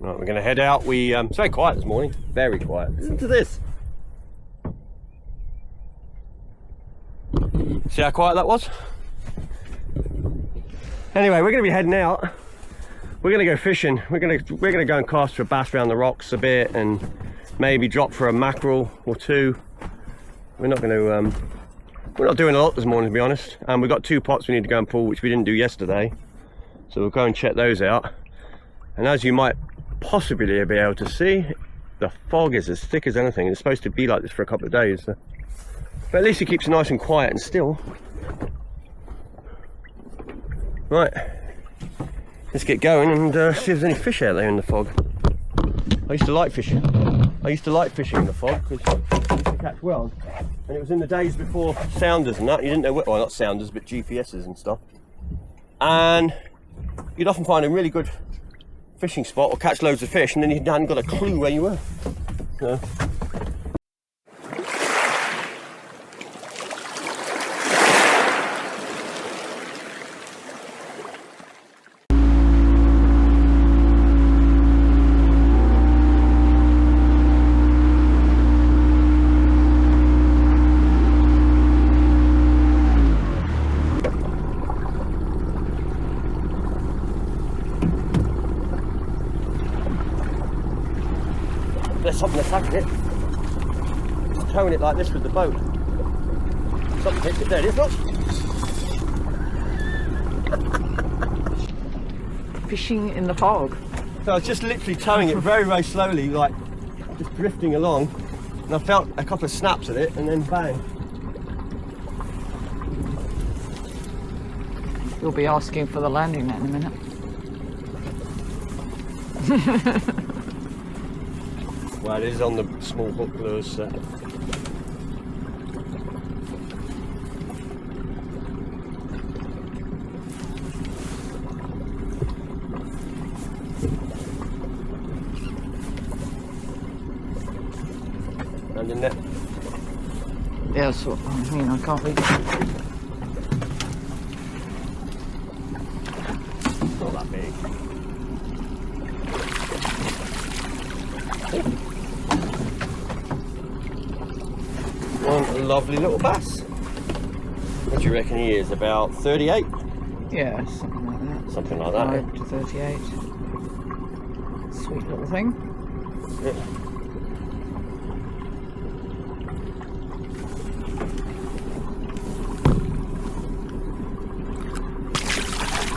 Right, we're going to head out. It's very quiet this morning, very quiet. Listen to this. See how quiet that was? Anyway, we're going to be heading out. We're going to go fishing. We're going to go and cast for a bass around the rocks a bit, and maybe drop for a mackerel or two. We're not going to. We're not doing a lot this morning, to be honest. We've got 2 pots we need to go and pull, which we didn't do yesterday. So we'll go and check those out. And as you might possibly be able to see, the fog is as thick as anything. It's supposed to be like this for a couple of days. So. But at least it keeps it nice and quiet and still. Right. Let's get going and see if there's any fish out there in the fog. I used to like fishing. I used to like fishing in the fog because I used to catch well. And it was in the days before sounders and that. You didn't know what, well, not sounders, but GPSs and stuff. And you'd often find a really good fishing spot or catch loads of fish, and then you hadn't got a clue where you were. So. There's something attacking it. Just towing it like this with the boat. Something hits it there, it's not. Fishing in the fog. So I was just literally towing it very, very slowly, like just drifting along. And I felt a couple of snaps at it, and then bang. You'll be asking for the landing net in a minute. Well, it is on the small hook lures. So. And the net. Yeah, so I mean, I can't read it. It's not that big. One lovely little bass. What do you reckon he is? About 38? Yeah, something like that. Something like that. 5 to 38. Sweet little thing. Yeah.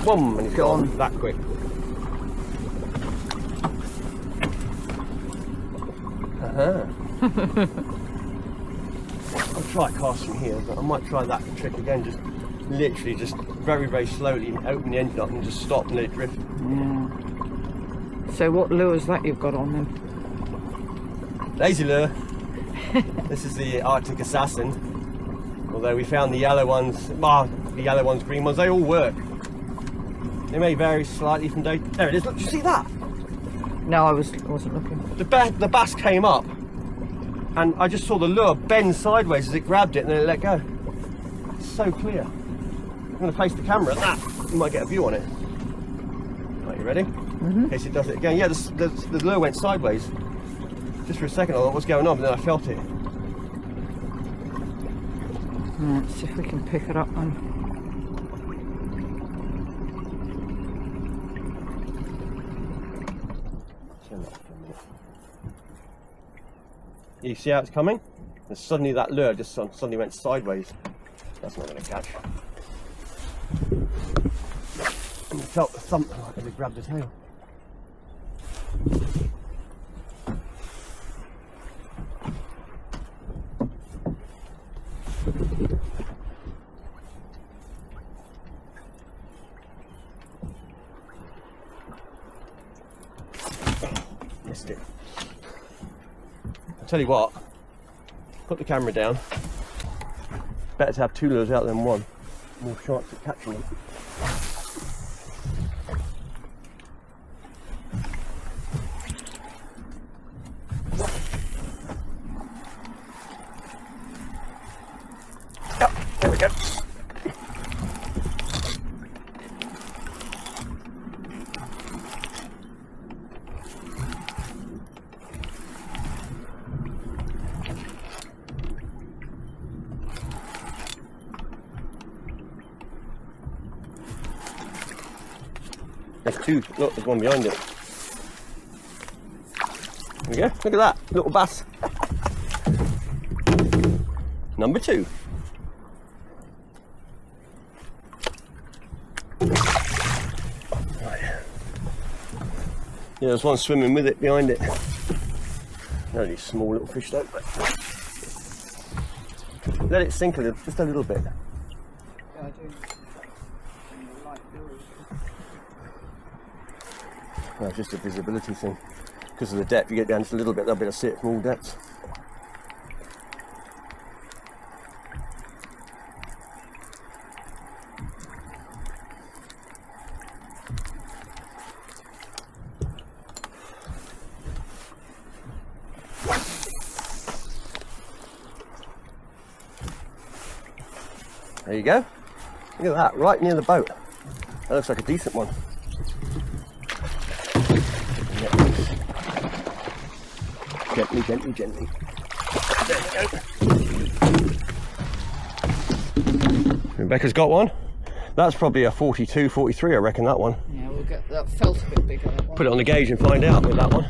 Boom, and he's gone that quick. I'll try casting here, but I might try that trick again. Just literally, just very, very slowly open the engine up and just stop and let it drift. Yeah. So what lure is that you've got on then? Lazy lure. This is the Arctic Assassin. Although we found the yellow ones, well, the yellow ones, green ones, they all work. They may vary slightly from day. There it is. Look, did you see that? No, I wasn't looking. The bass came up, and I just saw the lure bend sideways as it grabbed it, and then it let go. It's so clear. I'm going to place the camera at that. You might get a view on it. Are you ready? Mm-hmm. In case it does it again. Yeah, the lure went sideways. Just for a second, I thought, what's going on? But then I felt it. Let's see if we can pick it up then. You see how it's coming? And suddenly that lure just suddenly went sideways. That's not going to catch. And I felt the thump as it grabbed the tail. Missed it. I'll tell you what, put the camera down. Better to have 2 lures out than 1. More chance of catching them. Yep, there we go. There's two. Look, there's one behind it. There we go. Look at that. Little bass. Number 2. Right. Yeah, there's one swimming with it behind it. Only small little fish though. But let it sink a little, just a little bit. Yeah, I do. No, it's just a visibility thing. Because of the depth, you get down just a little bit, they'll be able to see it from all depths. There you go. Look at that, right near the boat. That looks like a decent one. Gently, gently, gently. There you go. Rebecca's got one. That's probably a 42, 43, I reckon, that one. Yeah, we'll get that. Felt a bit bigger. That one. Put it on the gauge and find out with that one.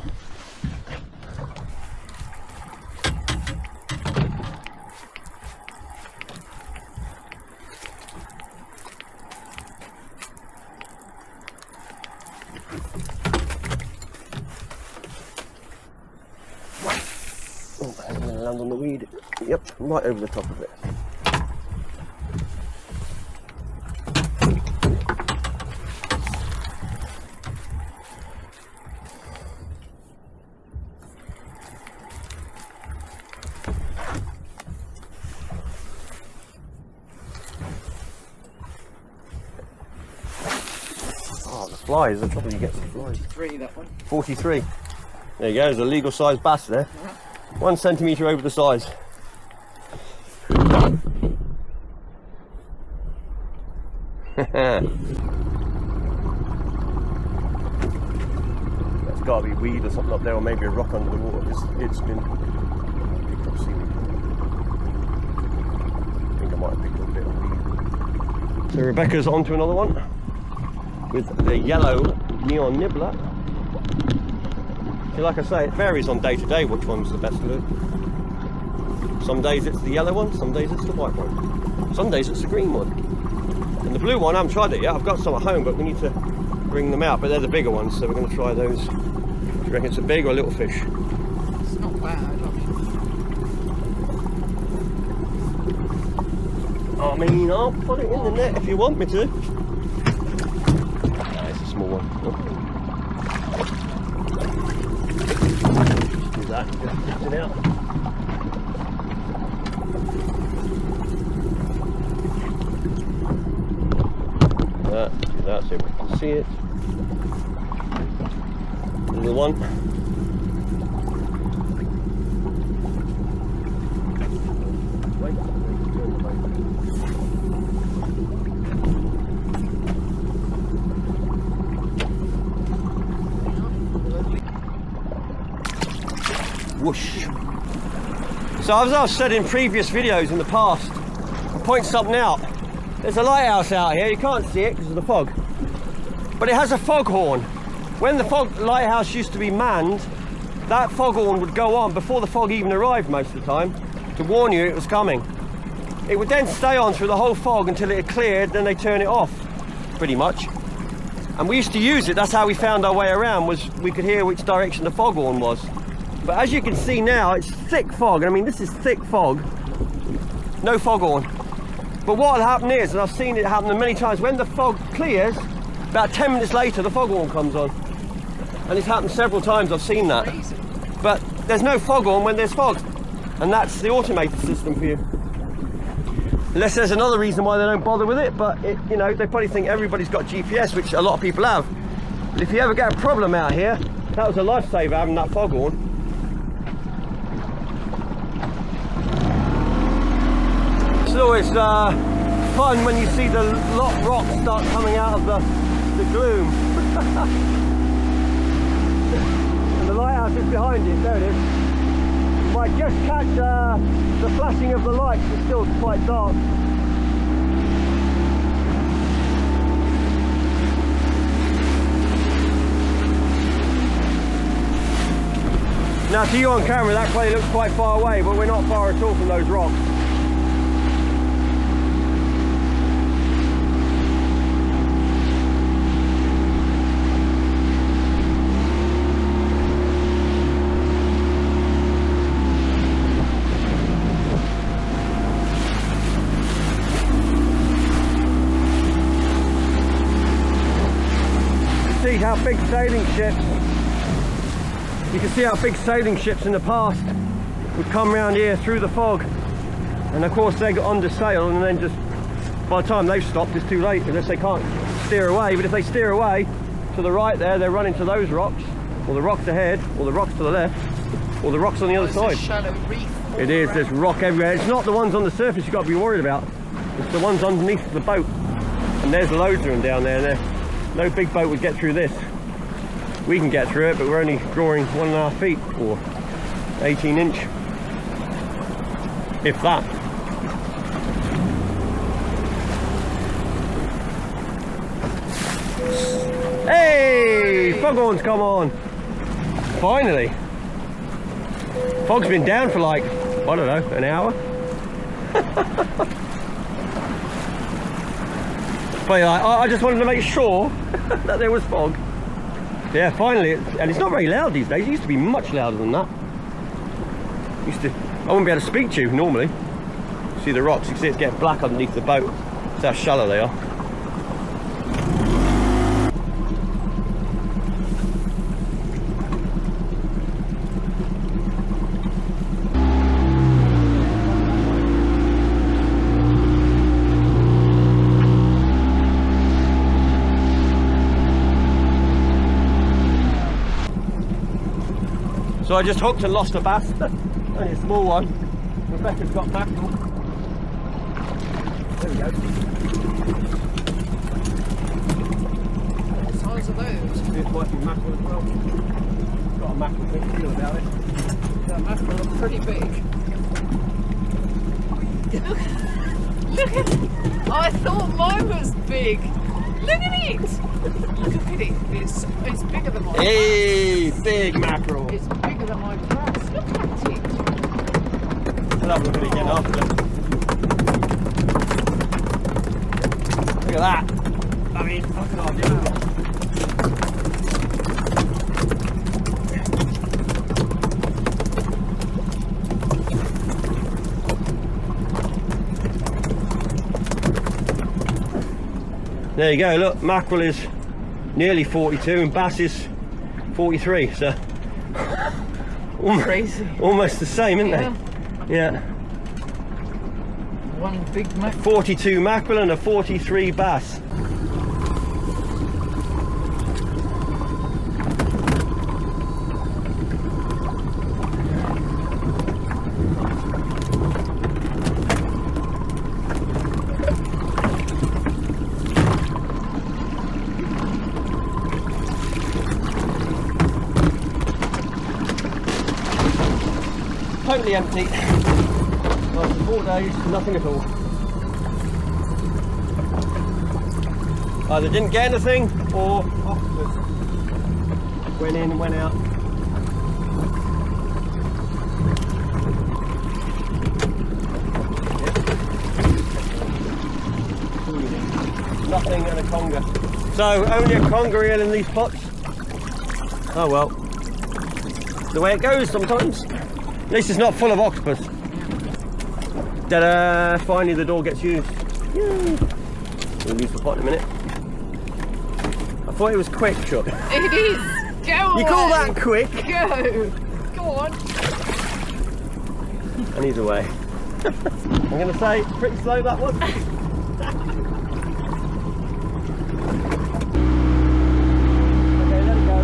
I'm going to land on the weed. Yep, right over the top of it. Oh, the flies, the trouble you get some flies. 43, that one. 43. There you go, there's a legal size bass there. 1 centimetre over the size. That's got to be weed or something up there, or maybe a rock under the water. It's been picked up seaweed. I think I might have picked up a bit of weed. So Rebecca's onto another one with the yellow neon nibbler. See, like I say, it varies on day to day which one's the best lure. Some days it's the yellow one, some days it's the white one. Some days it's the green one. And the blue one, I haven't tried it yet. I've got some at home, but we need to bring them out. But they're the bigger ones, so we're going to try those. Do you reckon it's a big or a little fish? It's not bad, actually. I mean, I'll put it in the net if you want me to. Nah, it's a small one. Just do that, just get it out. That so we can see it. Another one. Whoosh. So as I've said in previous videos in the past, I'll point something out. There's a lighthouse out here. You can't see it because of the fog, but it has a foghorn. When the lighthouse used to be manned, that foghorn would go on before the fog even arrived most of the time to warn you it was coming. It would then stay on through the whole fog until it had cleared, then they turn it off, pretty much. And we used to use it. That's how we found our way around, was we could hear which direction the foghorn was. But as you can see now, it's thick fog. I mean, this is thick fog, no foghorn. But what will happen is, and I've seen it happen many times, when the fog clears, about 10 minutes later the foghorn comes on. And it's happened several times, I've seen that. But there's no foghorn when there's fog. And that's the automated system for you. Unless there's another reason why they don't bother with it, but you know, they probably think everybody's got GPS, which a lot of people have. But if you ever get a problem out here, that was a lifesaver having that foghorn. It's always fun when you see the rocks start coming out of the gloom. And the lighthouse is behind it, there it is. You might just catch the flashing of the lights, it's still quite dark. Now to you on camera that probably looks quite far away, but we're not far at all from those rocks. See how big sailing ships, you can see how big sailing ships in the past would come around here through the fog, and of course they got under sail, and then just by the time they've stopped it's too late unless they can't steer away. But if they steer away to the right there, they're running to those rocks, or the rocks ahead, or the rocks to the left, or the rocks on the other side. A shallow reef. It is, there's rock everywhere. It's not the ones on the surface you've got to be worried about, it's the ones underneath the boat, and there's loads of them down there. No big boat would get through this. We can get through it, but we're only drawing 1.5 feet or 18 inch, if that. Hey, foghorns, come on! Finally. Fog's been down for like, I don't know, an hour. But I just wanted to make sure that there was fog. Yeah, finally, and it's not very loud these days. It used to be much louder than that. I wouldn't be able to speak to you normally. See the rocks, you can see it's getting black underneath the boat. That's how shallow they are. So I just hooked and lost a bass, only a small one. Rebecca's got mackerel. There we go. What size are those? This might be mackerel as well. Got a mackerel big feel about it. That mackerel looks pretty big. Look at it! I thought mine was big. Look at it! Look at it. It's bigger than my Hey, bass. big mackerel. It's bigger than my bass. Look at it. We'll have a look at it again after. Look at that. I mean, I can hardly do that. There you go, look, mackerel is nearly 42 and bass is 43, so Crazy. almost the same, isn't they? Yeah. One big mackerel. 42 mackerel and a 43 bass. Totally empty. After 4 days, nothing at all. Either didn't get anything or octopus. Went in and went out. Nothing and a conger. So only a conger eel in these pots. Oh well. The way it goes sometimes. At least it's not full of octopus. Ta-da! Finally the door gets used. Yay. We'll use the pot in a minute. I thought it was quick, Chuck. It is! Go You away. call that quick? Go! Go on. And he's away. I'm going to say, pretty slow that was. Okay, let it go.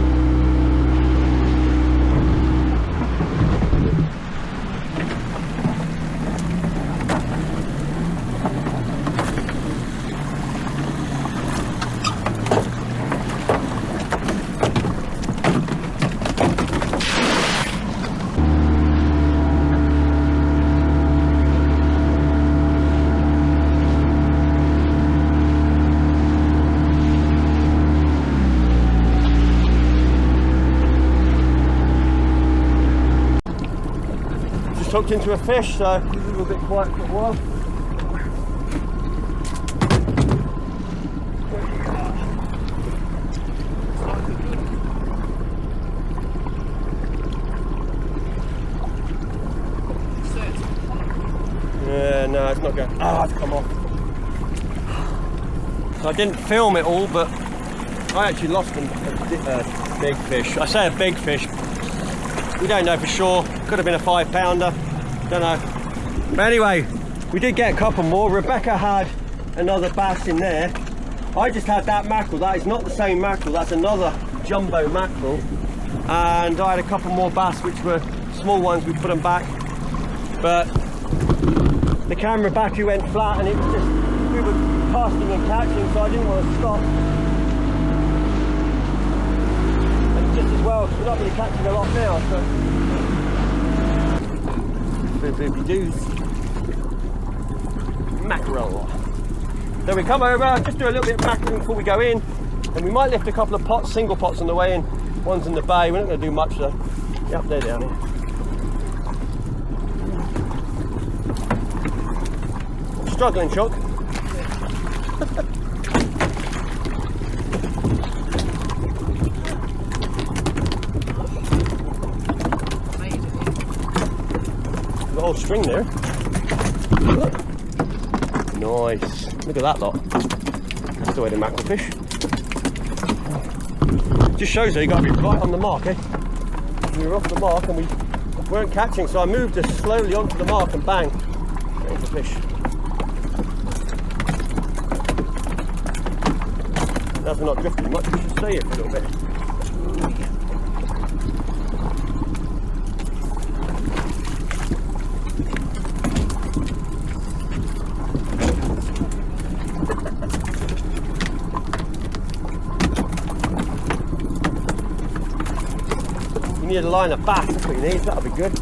just hooked into a fish, so a little bit quiet for a while. Yeah, no, it's not going. Oh, it's come off. I didn't film it all, but I actually lost a big fish. I say a big fish. We don't know for sure. Could have been a 5-pounder. Don't know. But anyway, we did get a couple more. Rebecca had another bass in there. I just had that mackerel. That is not the same mackerel. That's another jumbo mackerel. And I had a couple more bass, which were small ones. We put them back. But the camera battery went flat and it was just, we were casting and catching, so I didn't want to stop. And just as well, we're not really catching a lot now, so. Boopy doos. Mackerel. So we come over, just do a little bit of mackerel before we go in, and we might lift a couple of pots, single pots on the way in. One's in the bay, we're not going to do much though. Yep, they're down here. Struggling, Chuck. The whole string there. Nice. Look at that lot. That's the way to mackerel fish. Just shows that you got to be right on the mark, eh? We were off the mark and we weren't catching, so I moved us slowly onto the mark and bang, there's the fish. As we're not drifting much, we should stay here for a little bit. You need a line of bass, that's what you need, that'll be good.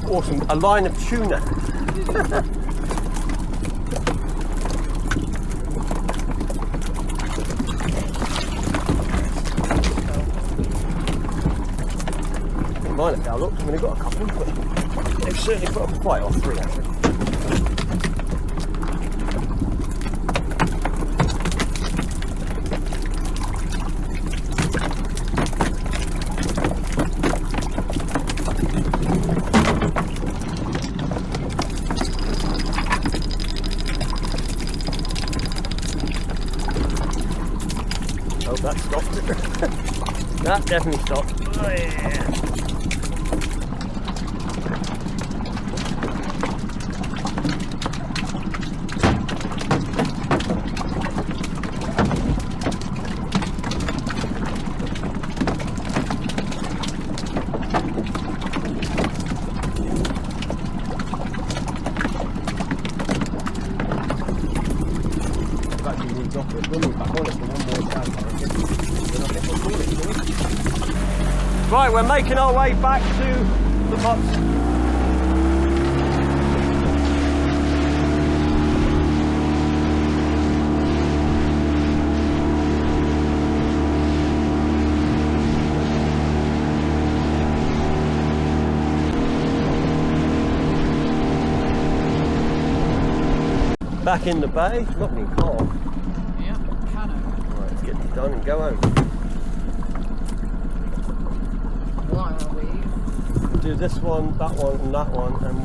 Awesome, a line of tuna. Mine have looked, I mean, I've got a couple, but they've certainly put up a fight, or 3 actually. Oh, that stopped. That definitely stopped. Oh, yeah. Right, we're making our way back to the pots. Back in the bay, not being cold. Yeah, canoe. Right, let's get this done and go home. Why are we? Do this one, that one, and that one, and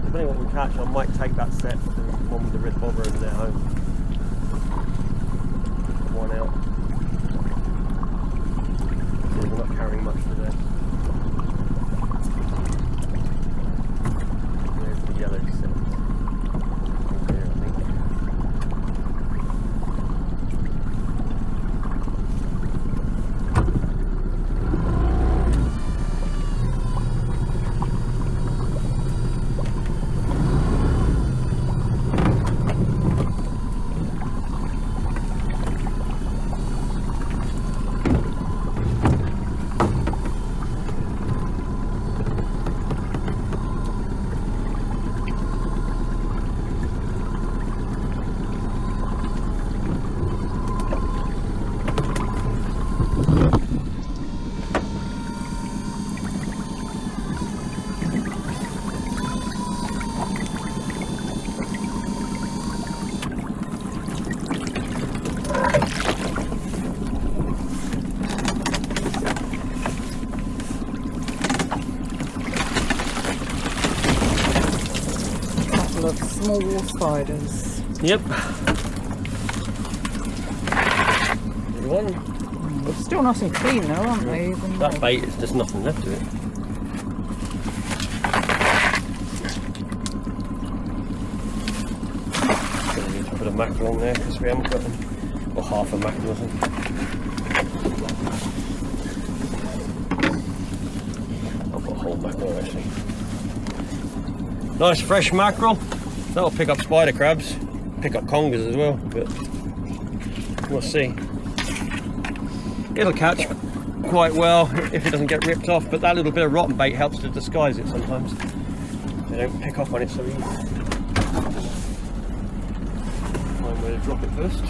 depending on what we catch, I might take that set to the one with the red bobber over there home. One out. So we're not carrying much today. There's the yellow set. There, I think. more wall spiders. Yep. Good one. They're still nice and clean though, aren't they? Even That bait is just nothing left to it. Gonna need to put a mackerel on there because we haven't got them. Or half a mackerel, I think. I'll put a whole mackerel actually. Nice fresh mackerel. That'll pick up spider crabs, pick up congers as well, but we'll see. It'll catch quite well if it doesn't get ripped off, but that little bit of rotten bait helps to disguise it sometimes. They don't pick up on it so easy. Find where to drop it first.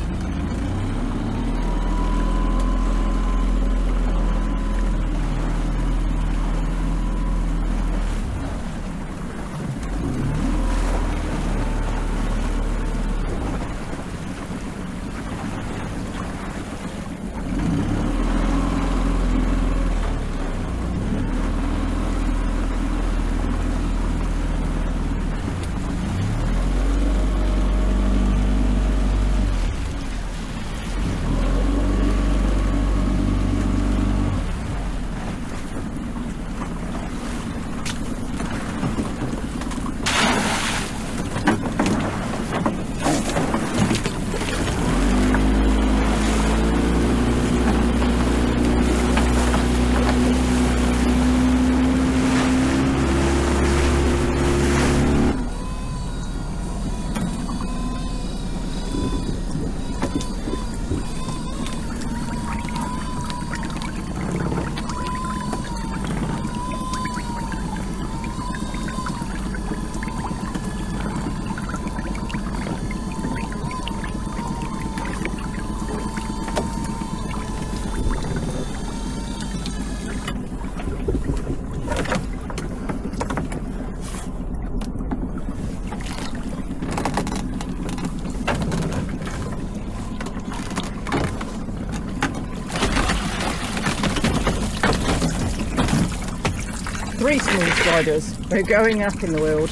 Three small spiders. They're going up in the world.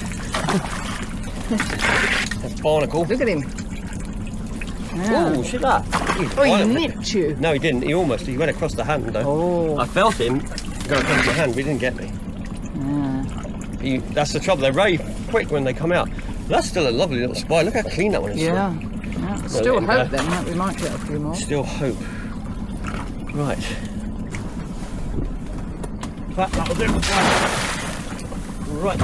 That's barnacle. Look at him. Oh, see that? Oh, he nipped you. No, he didn't. He went across the hand though. Oh. I felt him go across the hand, but he didn't get me. That's the trouble. They're very quick when they come out. That's still a lovely little spider. Look how clean that one is. Yeah. Still hope then that we might get a few more. Still hope. Right. That'll do. Right.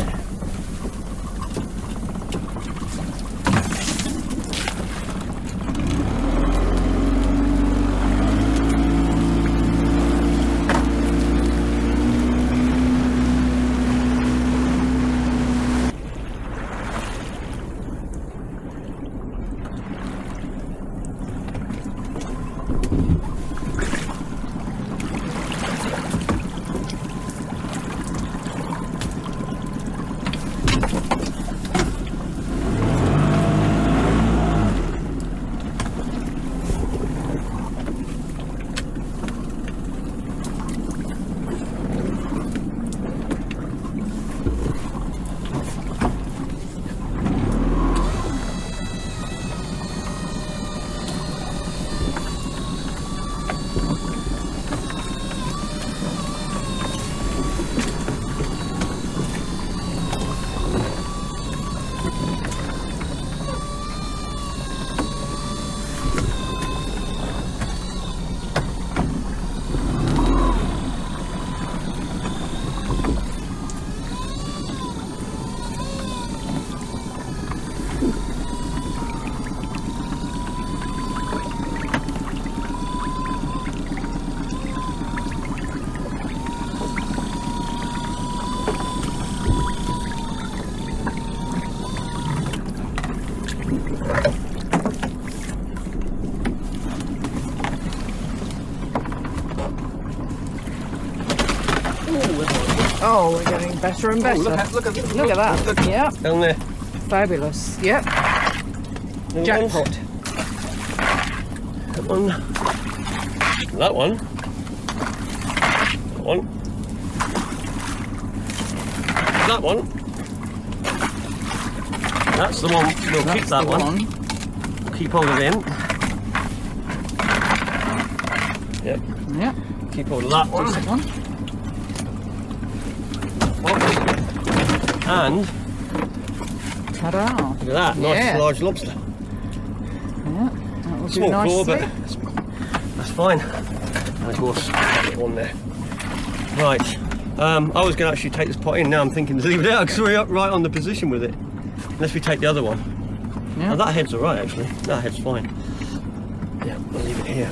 Oh, we're getting better and better. Look at that. Look, yeah. Down there. Fabulous. Yep. Jackpot. That one. That one. That one. That one. That's the one. We'll keep that one. Keep hold of him. Yep. Yeah. Keep hold of that one. And ta-da! look at that, nice large lobster. Yeah, that will do Small claw, nicely. but that's fine. And of course, put it on there. Right. I was going to actually take this pot in. Now I'm thinking to leave it out because we're right on the position with it. Unless we take the other one. Yeah. Oh, that head's alright actually. That head's fine. Yeah, we'll leave it here.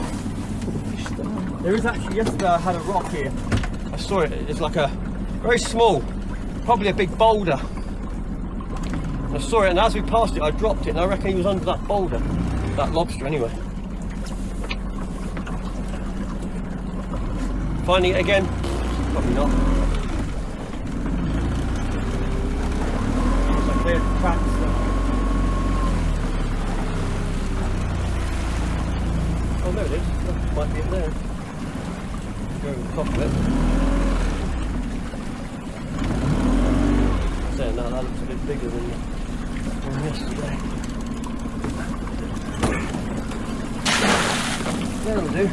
There is actually, yesterday I had a rock here. I saw it. It's like a very small, probably a big boulder. I saw it, and as we passed it, I dropped it, and I reckon he was under that boulder. That lobster, anyway. Finding it again? Probably not. Looks like clear tracks. Oh, there it is. That might be it there. Go over the top of it. So now that looks a bit bigger than yesterday. That'll do.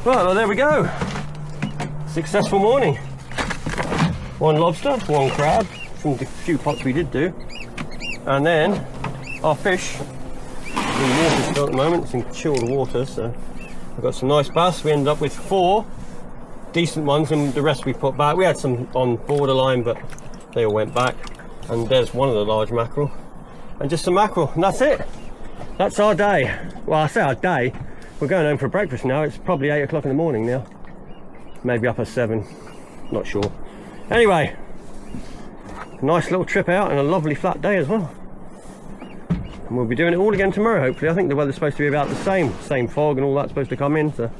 Right, well there we go. Successful morning. One lobster, one crab, from the few pots we did do. And then our fish, in the water still at the moment, it's in chilled water, so I've got some nice bass. We ended up with 4 decent ones and the rest we put back. We had some on borderline, but they all went back. And there's one of the large mackerel. And just some mackerel, and that's it. That's our day. Well, I say our day. We're going home for breakfast now. It's probably 8 o'clock in the morning now. Maybe up at 7, not sure. Anyway, nice little trip out and a lovely flat day as well. And we'll be doing it all again tomorrow, hopefully. I think the weather's supposed to be about the same fog and all that's supposed to come in, so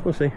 we'll see.